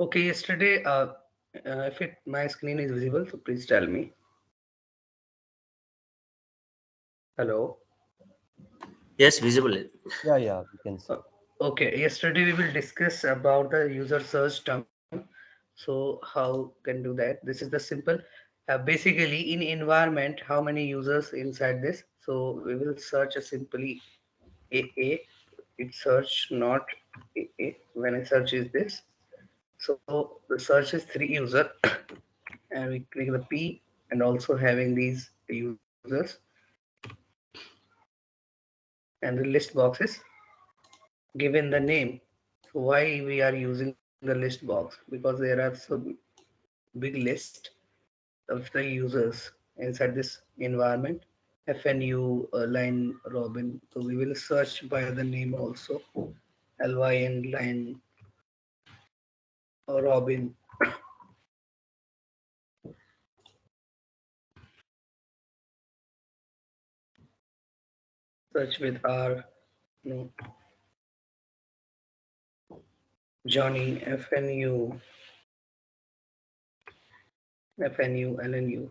Okay, yesterday, if my screen is visible, so please tell me. Hello. Yes, visible. Yeah, yeah, we can see. Uh, okay, yesterday we will discuss about the user search term. So how can do that? This is the simple. Basically, in environment, how many users inside this? So we will search a simply AA. It search not AA. When I search is this. So the search is three user, and we click the P, and also having these users and the list boxes given the name. So why we are using the list box? Because there are so big list of the users inside this environment. FNU, line Robin. So we will search by the name also. LYN line Robin. Search with R. No, Johnny FNU LNU,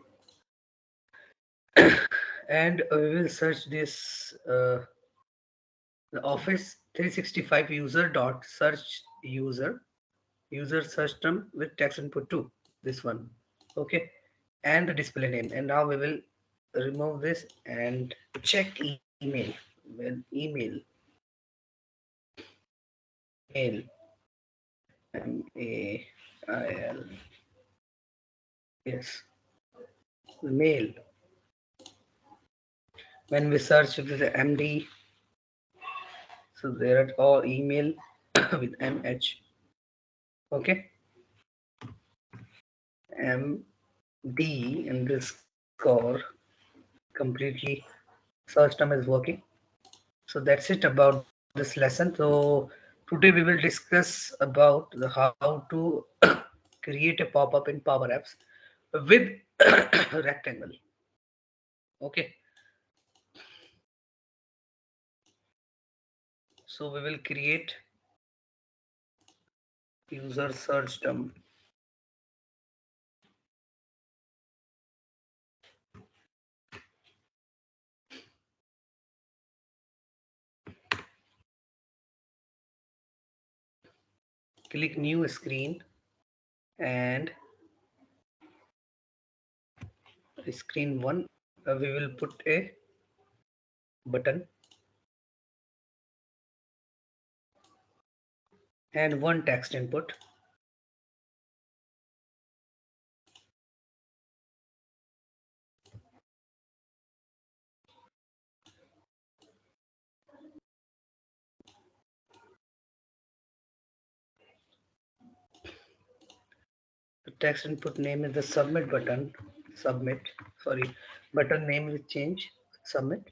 and we will search this the Office 365 user dot search user search term with text input 2, this one. Okay, and the display name. And now we will remove this and check email. Well, mail, mail, yes, mail. When we search with the MD, so there are all email with MH. Okay, MD underscore completely search term is working. So that's it about this lesson. So today we will discuss about the how to create a pop-up in Power Apps with rectangle. Okay, so we will create user search term. Click new screen, and screen one, we will put a button and one text input. The text input name is the submit button. Submit, sorry, button name will change. Submit.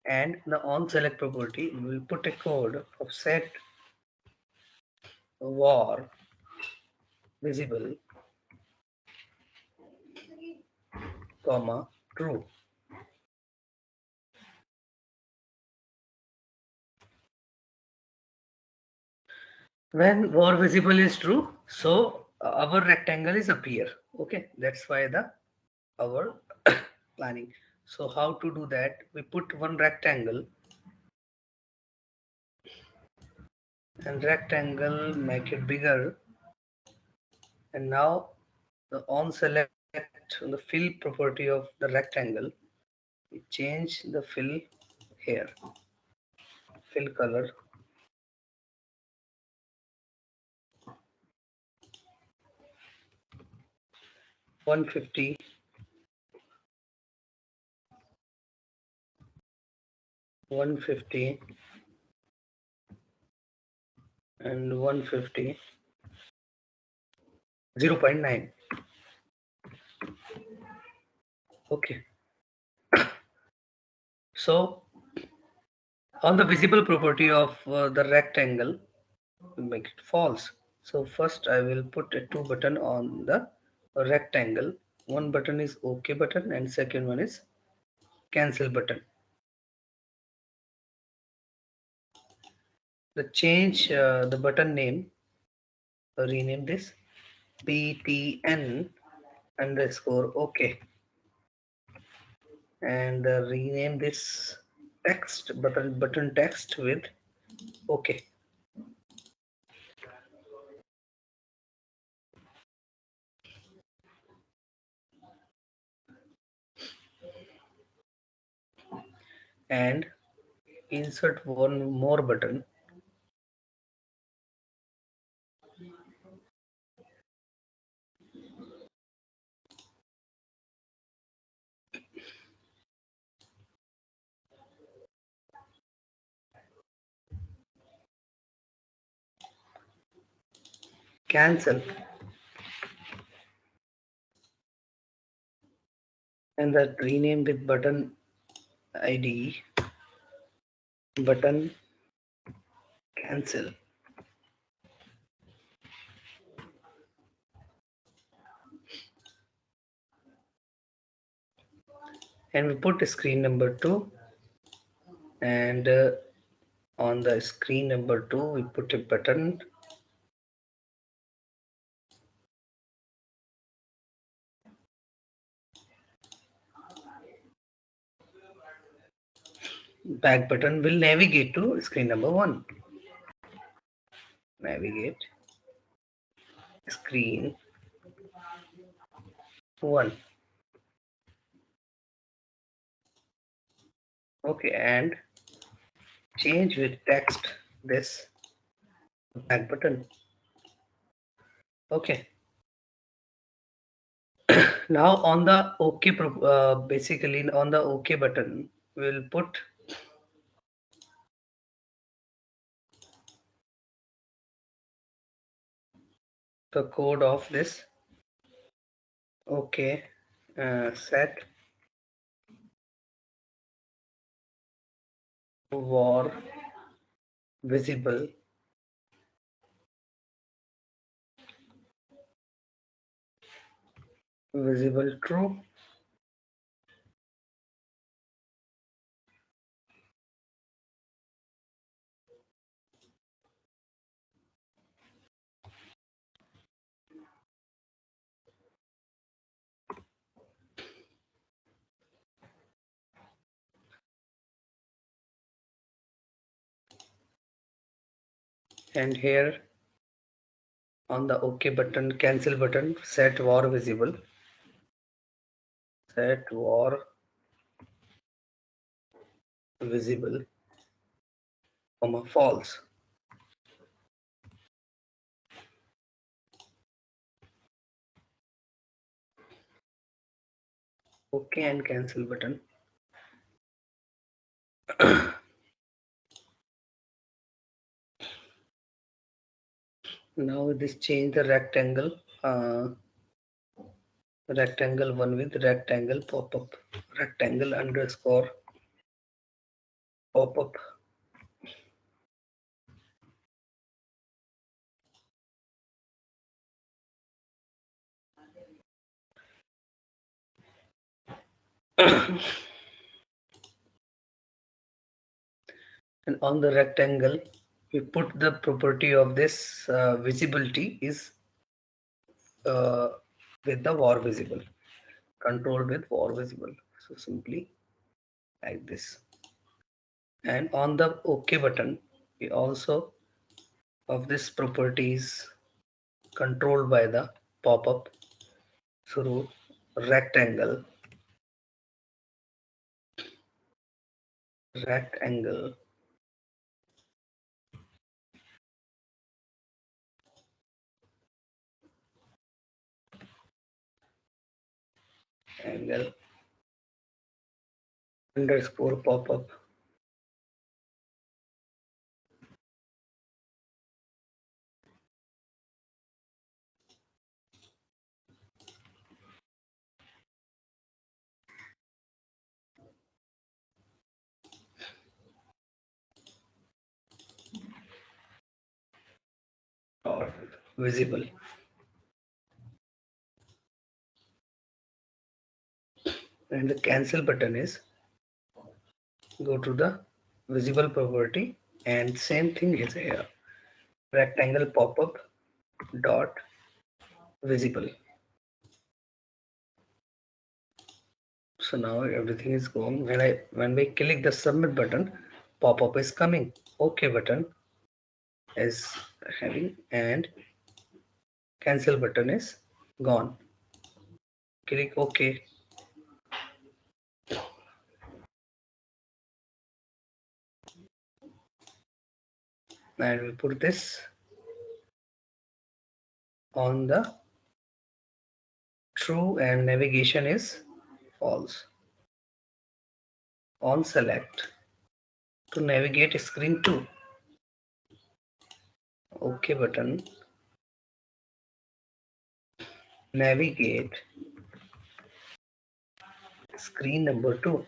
And the on select property, we will put a code of set var visible, comma true. When var visible is true, so our rectangle is appear. Okay, that's why the our planning. So how to do that? We put one rectangle, and rectangle make it bigger. And now the on select the fill property of the rectangle, we change the fill here, fill color 150, 150, and 150, 0.9. Okay, so on the visible property of the rectangle, we make it false. So first I will put a two button on the rectangle. One button is OK button, and second one is cancel button. The change the button name, rename this btn underscore OK, and rename this text button text with OK. And insert one more button, cancel, and that rename with button id button cancel. And we put screen number 2, and on the screen number 2 we put a button back button will navigate to screen number 1. Navigate screen 1. Okay, and change with text this back button. Okay, now on the OK, basically on the OK button, we'll put the code of this OK set var visible true. And here on the OK button, cancel button, set var visible, set var visible, false. OK and cancel button. Now this change the rectangle, rectangle 1 with rectangle pop-up, rectangle underscore pop-up. And on the rectangle we put the property of this visibility is with the var visible, controlled with var visible, so simply like this. And on the OK button we also of this property is controlled by the pop-up through rectangle rectangle angle underscore pop-up. Or visible. And the cancel button is go to the visible property, and same thing is here, rectangle pop-up dot visible. So now everything is gone. When we click the submit button, pop-up is coming. OK button is having, and cancel button is gone. Click OK. And we put this on the true and navigation is false. On select to navigate screen 2. OK button. Navigate screen number 2.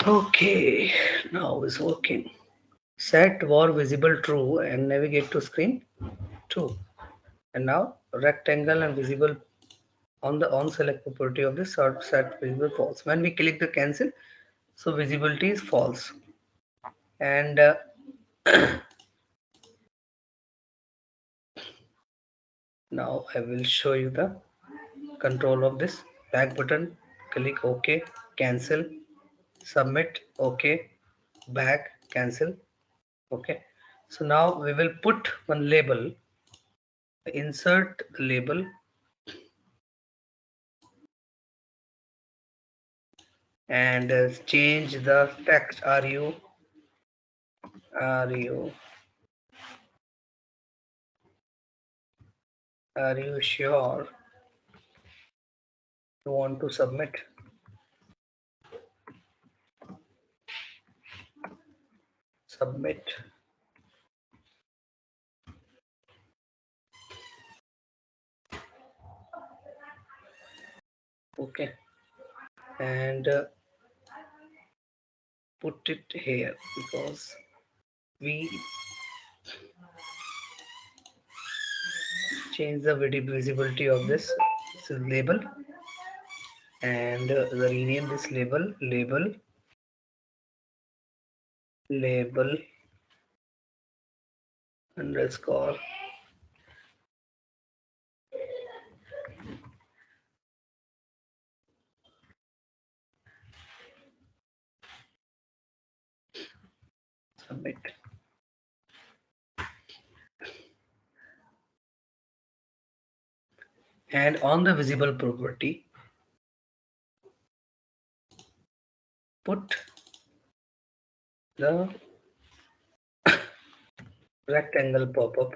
Okay, now it's working. Set var visible true and navigate to screen 2. And now rectangle and visible on the on select property of the set visible false. When we click the cancel, so visibility is false. And now I will show you the control of this. Back button, click OK, cancel, submit, OK, back, cancel, OK. So now we will put one label, insert label, and change the text. Are you sure you want to submit? Submit. Okay, and put it here because we change the visibility of this label, and rename this label underscore submit. And on the visible property, put the rectangle pop-up,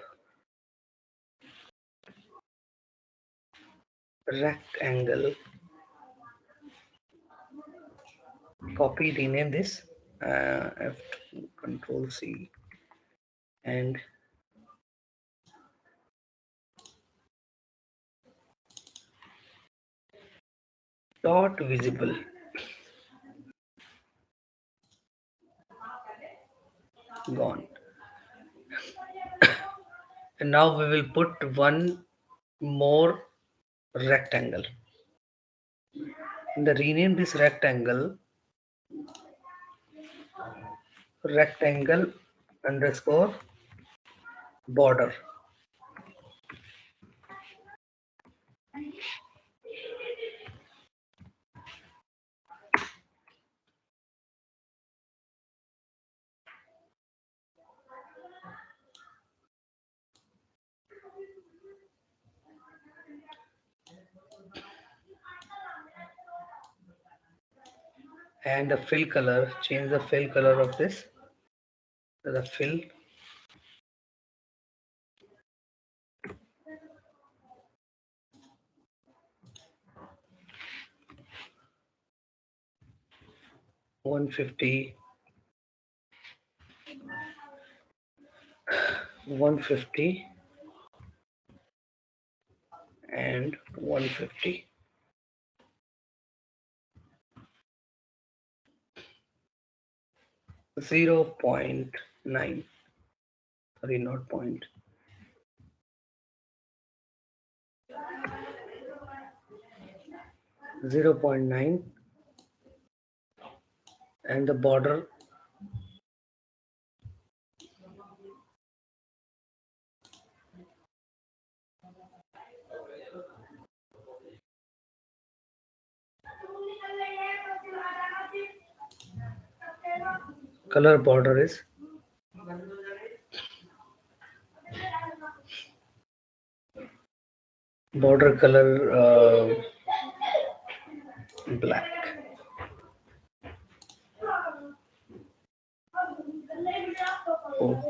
rectangle, copy, rename this F2, Control C, and dot visible. Gone. And now we will put one more rectangle. And rename this rectangle underscore border. And the fill color, change the fill color of this, the fill, one 50, 150, and 150. Zero 0.9, sorry, not point. 0.9, and the border color border is border color black. Oh,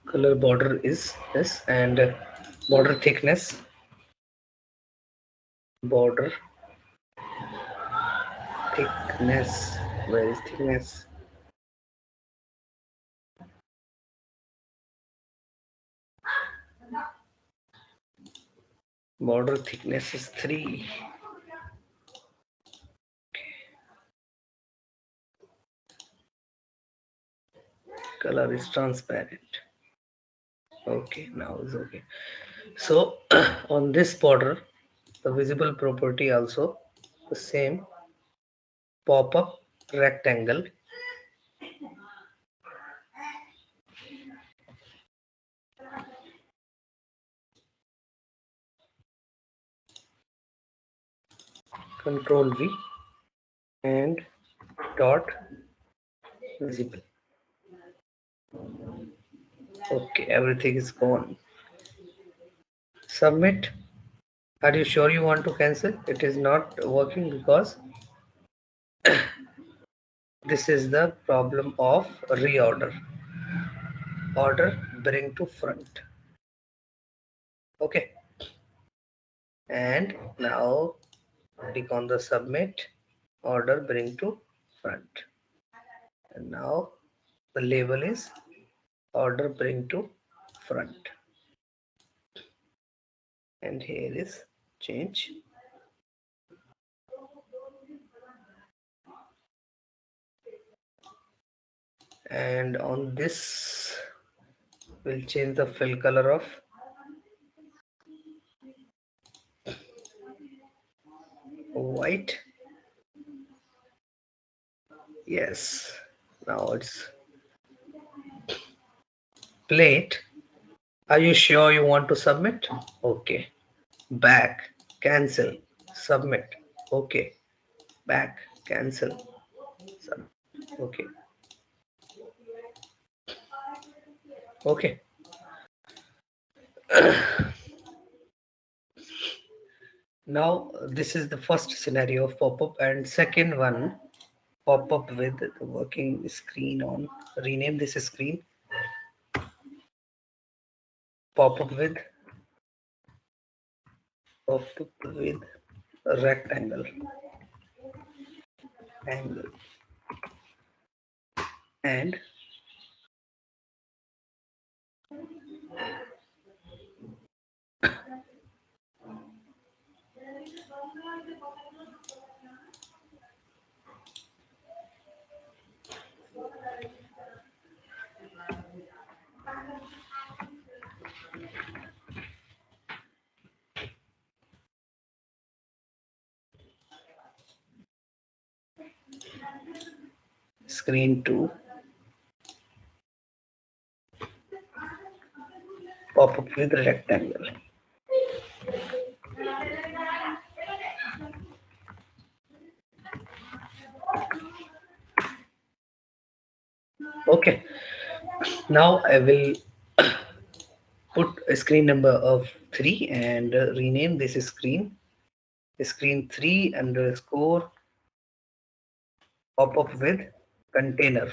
color border is this, and border thickness, border thickness, where is thickness? Border thickness is 3. Color is transparent. Okay, now is okay. So on this border, the visible property also the same, pop-up rectangle, control V, and dot visible. Okay, everything is gone. Submit. Are you sure you want to cancel? It is not working because this is the problem of reorder. Order bring to front. Okay, and now click on the submit. Order bring to front, and now the label is order bring to front, and here is change. And on this we'll change the fill color of white. Yes, now it's plate. Are you sure you want to submit? Okay. Back, cancel, submit. Okay. Back, cancel, submit. Okay. Okay. Now this is the first scenario of pop-up, and second one, pop-up with the working screen on. Rename this screen pop-up with pop-up with rectangle angle, and screen 2, pop-up with rectangle. Okay, now I will put a screen number of 3 and rename this screen 3 underscore pop up with container.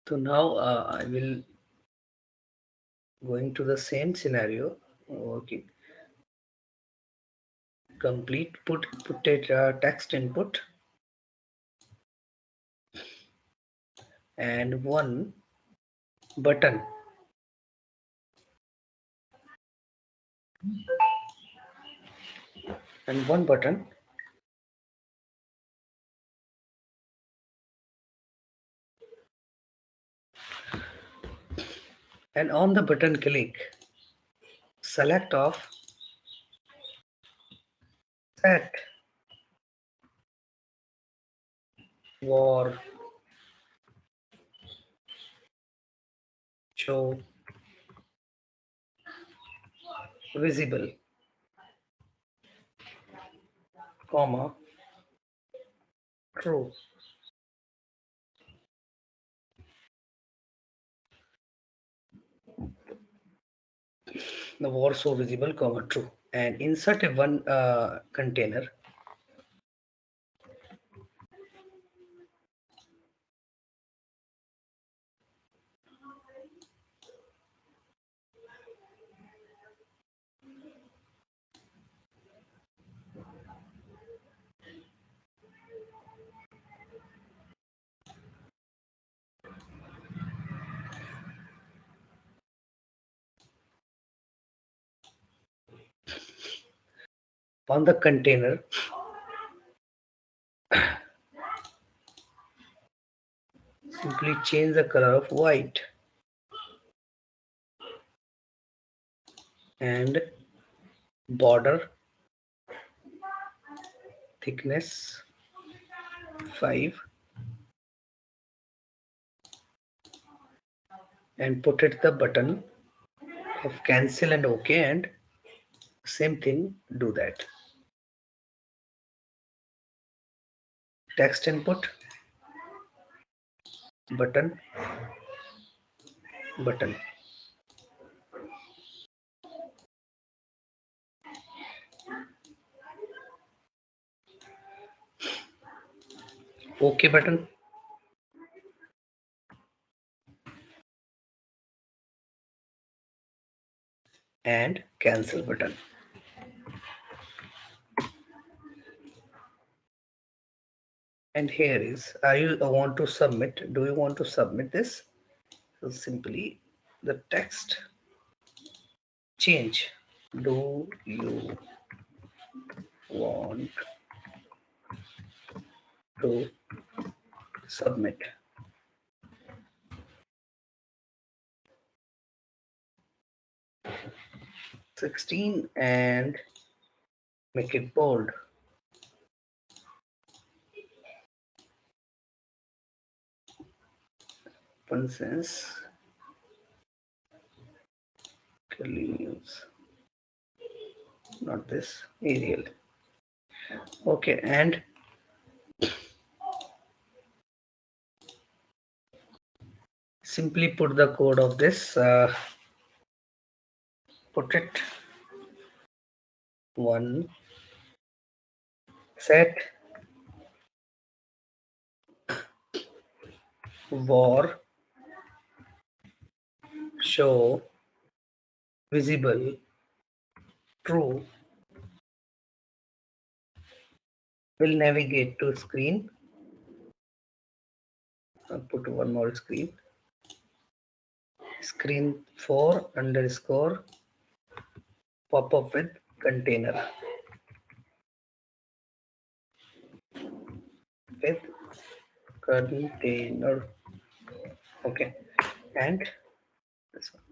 So now I will going to the same scenario. Okay, complete, put it text input, and one button, and one button, and on the button click, select of set var show visible, comma true. The var show visible, comma true, and insert a one container. On the container, simply change the color of white and border thickness 5 and put it the button of cancel and OK, and same thing do that. Text input, button, button. OK button, and cancel button. And here is, are you want to submit? Do you want to submit this? So simply the text change. Do you want to submit? (16) and make it bold. Nonsense. News. Not this. Arial. Okay, and simply put the code of this. Put it one set var show visible true will navigate to screen. I'll put one more screen 4 underscore pop up with container with container. Okay, and this one.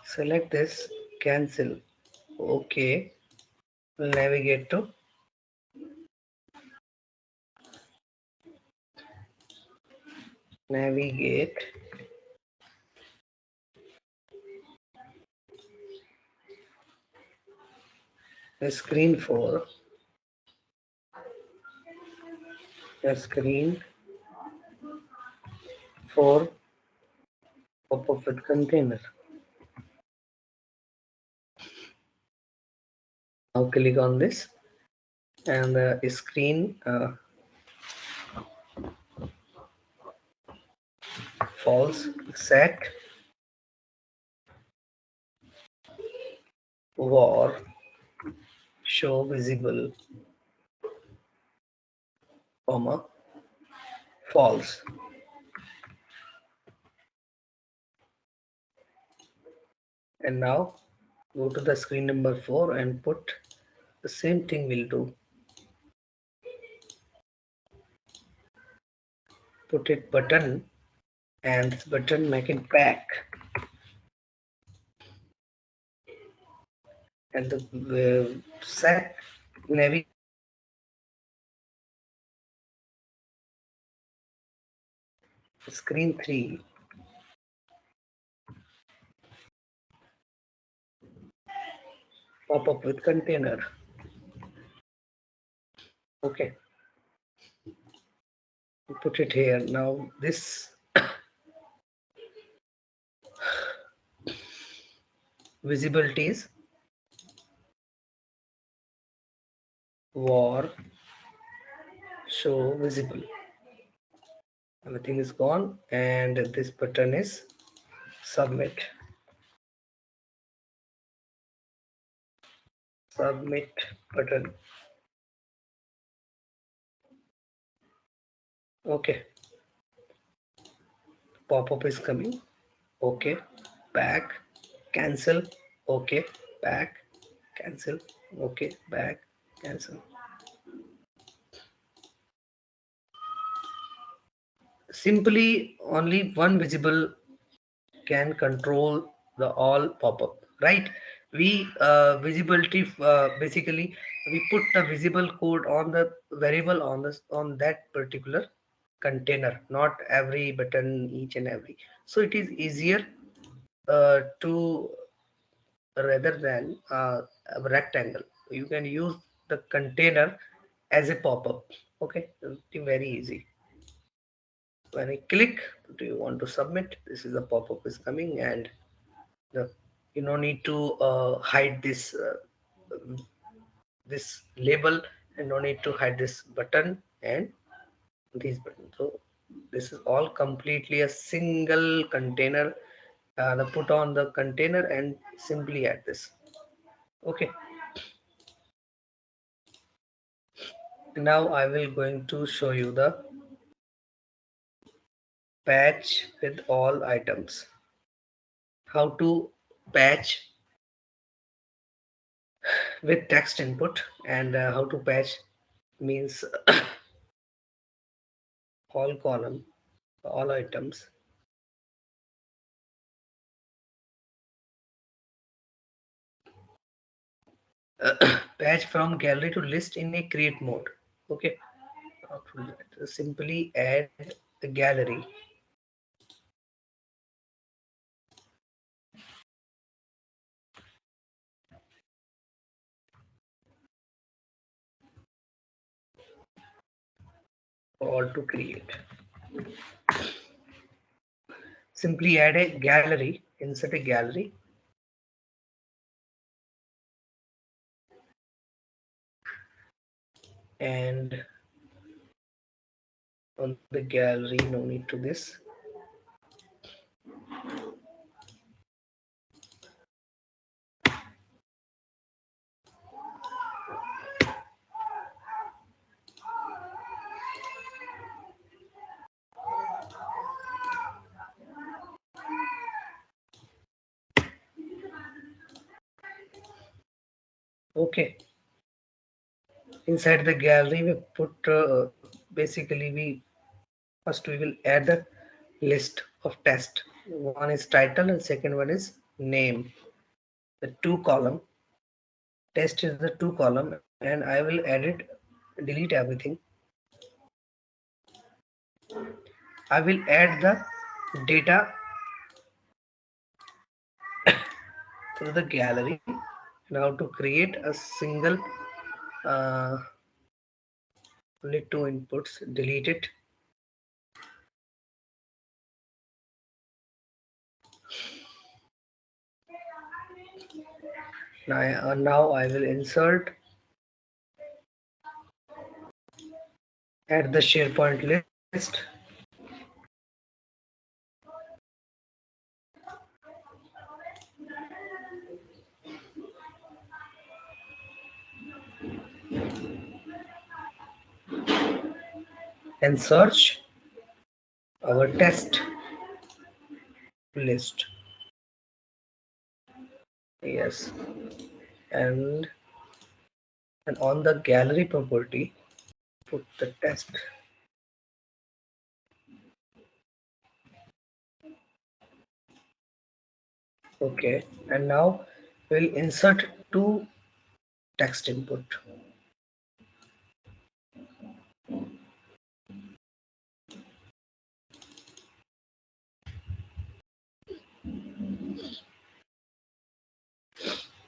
Select this, cancel. Okay, we'll navigate to navigate the screen 4, the screen 4 pop up with container. Now click on this and the screen false set var show visible comma false. And now go to the screen number 4 and put the same thing we'll do. Put it button and this button make it back. And the set navigation screen 3 pop up with container. Okay, put it here. Now this visibility is war show visible. Everything is gone and this button is submit. Submit button. Okay, pop-up is coming. Okay, back, cancel. Okay, back, cancel. Okay, back, cancel. Simply only one visible can control the all pop-up, right? We visibility basically we put the visible code on the variable on this on that particular container, not every button each and every. So it is easier to rather than a rectangle. You can use the container as a pop-up. Okay, very easy. When I click, do you want to submit? This is the pop-up is coming and the you no need to hide this label and no need to hide this button and these buttons. So this is all completely a single container. The put on the container and simply add this. Okay, now I will going to show you the patch with all items. How to patch with text input and how to patch means all column, all items. Patch from gallery to list in a create mode. Okay, simply add the gallery. Or to create. Simply add a gallery, insert a gallery. And on the gallery, no need to this. Okay, inside the gallery we put basically we will add the list of test. One is title and second one is name. The two column test is the two column and I will edit delete everything. I will add the data to the gallery. Now to create a single only two inputs, delete it. Now I will insert add the SharePoint list. And search our test list. Yes, and on the gallery property, put the test. Okay, and now we'll insert two text input.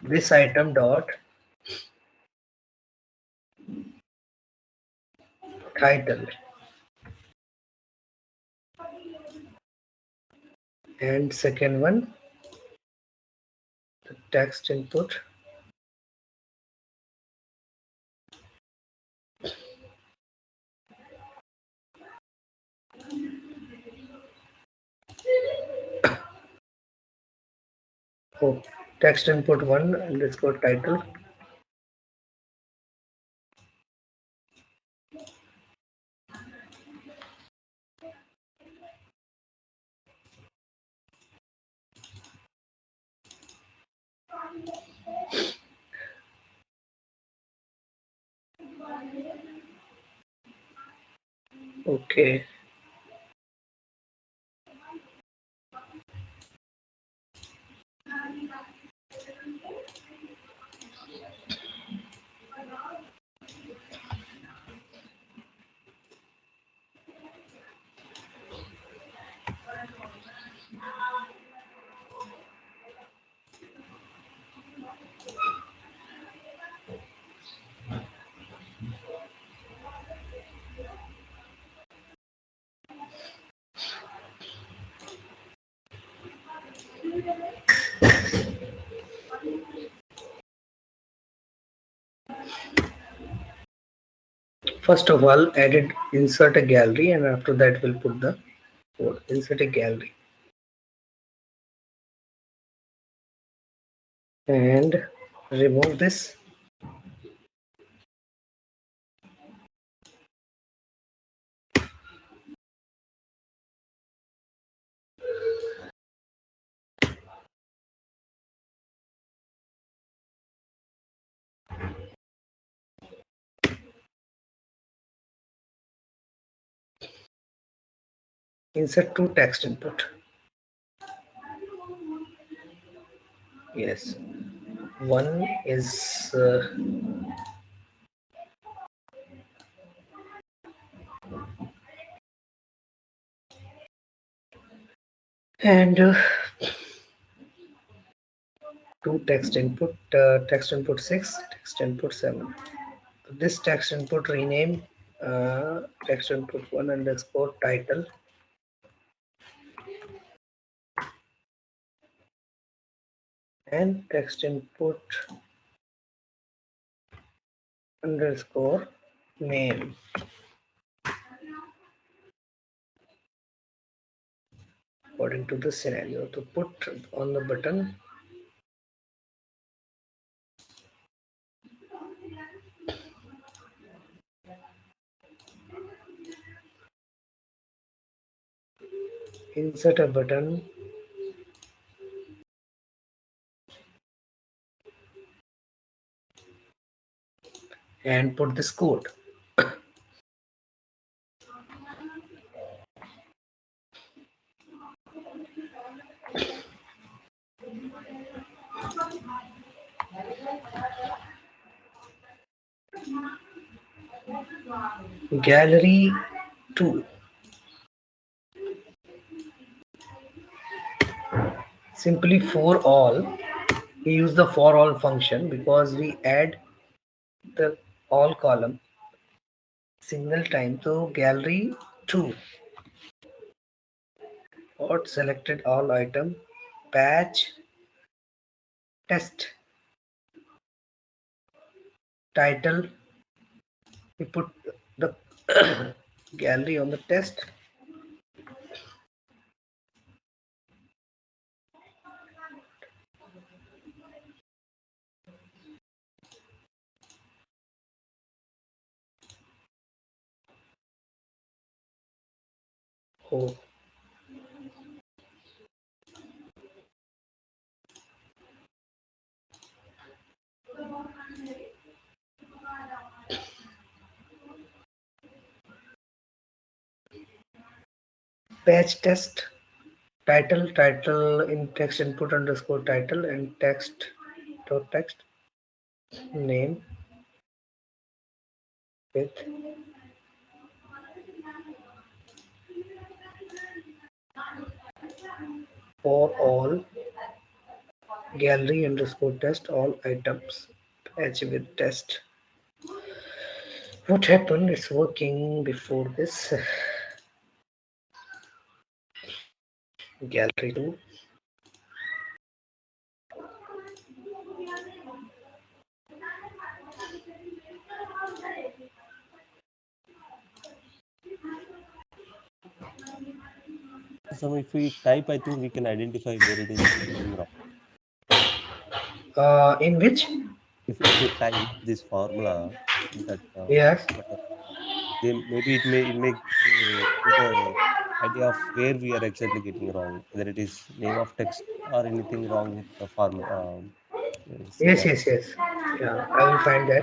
This item dot title, and second one the text input oh, text input 1 underscore title. Okay, first of all edit insert a gallery, and after that we'll put the code. Insert a gallery and remove this. Insert two text input. Yes, one is and two text input 6, text input 7. This text input rename text input 1 underscore title, and text input underscore name according to the scenario. To put on the button, insert a button and put this code. Gallery 2. Simply for all, we use the for all function because we add the all column single time. So gallery 2 dot selected all item patch test title. We put the gallery on the test. Oh, Patch test title in text input underscore title and text dot text name with for all gallery underscore test all items patch with test. What happened? It's working before this. Gallery 2. So if we type, I think we can identify where it is going wrong. In which? If we type this formula, that Yes. then maybe it may give the idea of where we are exactly getting wrong, whether it is name of text or anything wrong with the form Yes, yes, syntax. yes. Yeah, I will find that.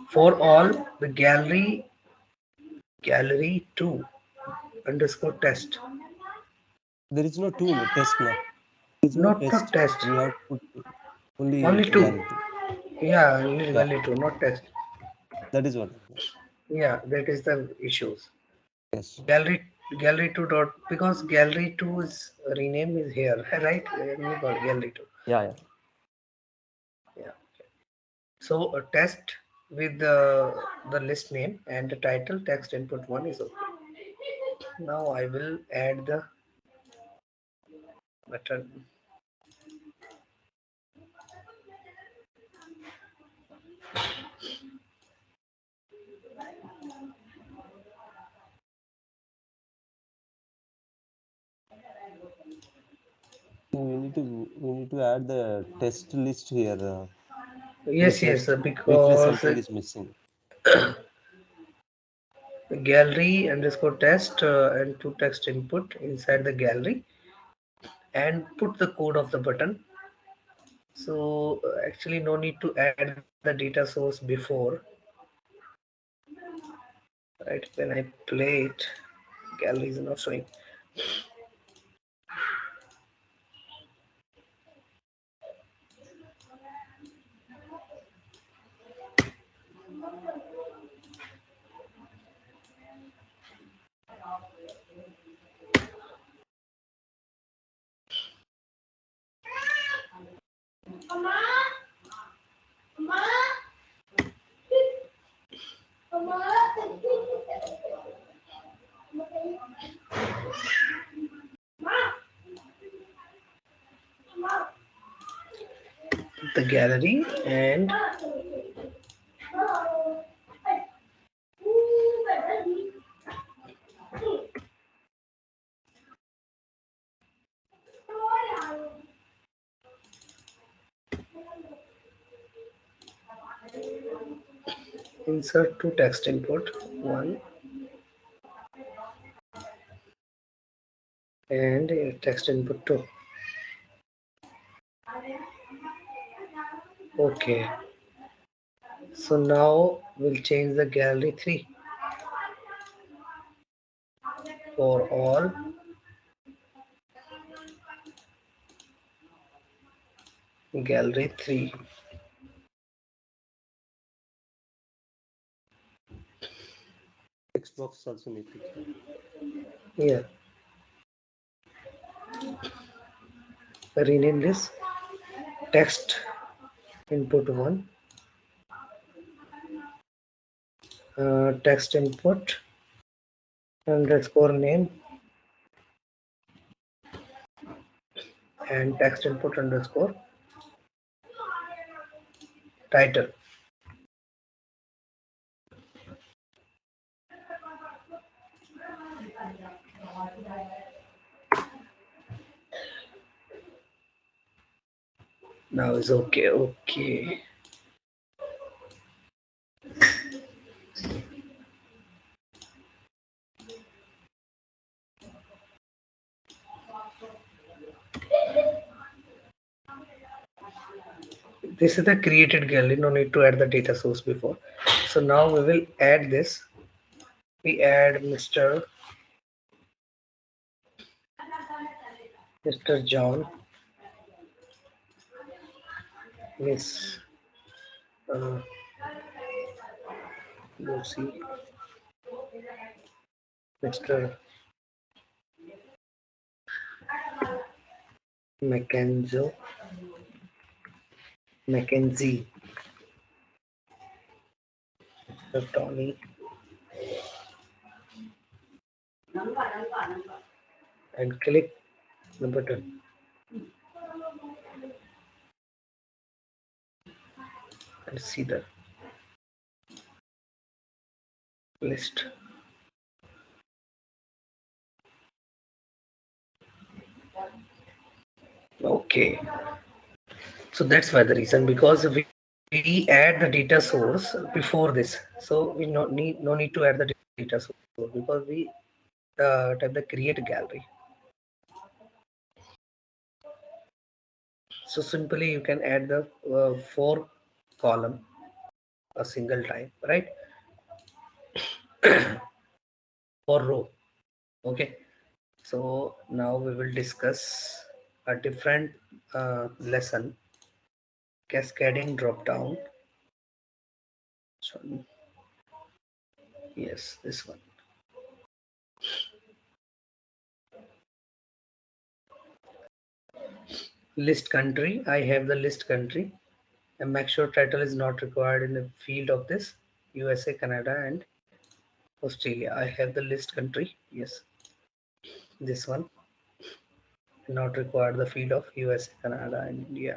For all the gallery 2 underscore test. There is no two test now. There is no Not test. test. We have put only Only 2. gallery two. Yeah, only Yeah, gallery 2, not test. that is what. Yeah, that is the issues. Yes. Gallery gallery 2 dot because gallery 2 is rename is here, right? Let me call gallery 2. Yeah, yeah. Yeah. So a test with the list name and the title text input 1 is okay. Now I will add the button. We need to add the test list here. Yes, yes, Briefly, because something is missing. gallery underscore test and to text input inside the gallery and put the code of the button. So actually no need to add the data source before, right? When I play it, gallery is not showing. The gallery and insert to text input 1 and text input 2. Okay, so now we'll change the gallery 3 for all gallery 3. Text box also need to change. Yeah, rename this text input 1 text input underscore name and text input underscore title. Now is okay. Okay. This is the created gallery. No need to add the data source before. So now we will add this. We add Mr. Mr. John, Miss Lucy, Mr. Mackenzie, Mr. Tony, and click the button. And see the list. Okay, so that's why the reason, because we add the data source before this, so we no need to add the data source because we type the create gallery. So simply you can add the 4 column a single time, right? Or row. Okay, so now we will discuss a different lesson, cascading drop down. So yes, this one. List country. I have the list country, and make sure title is not required in the field of this. USA, Canada, and Australia. I have the list country. Yes, this one not required the field of USA, Canada, and India.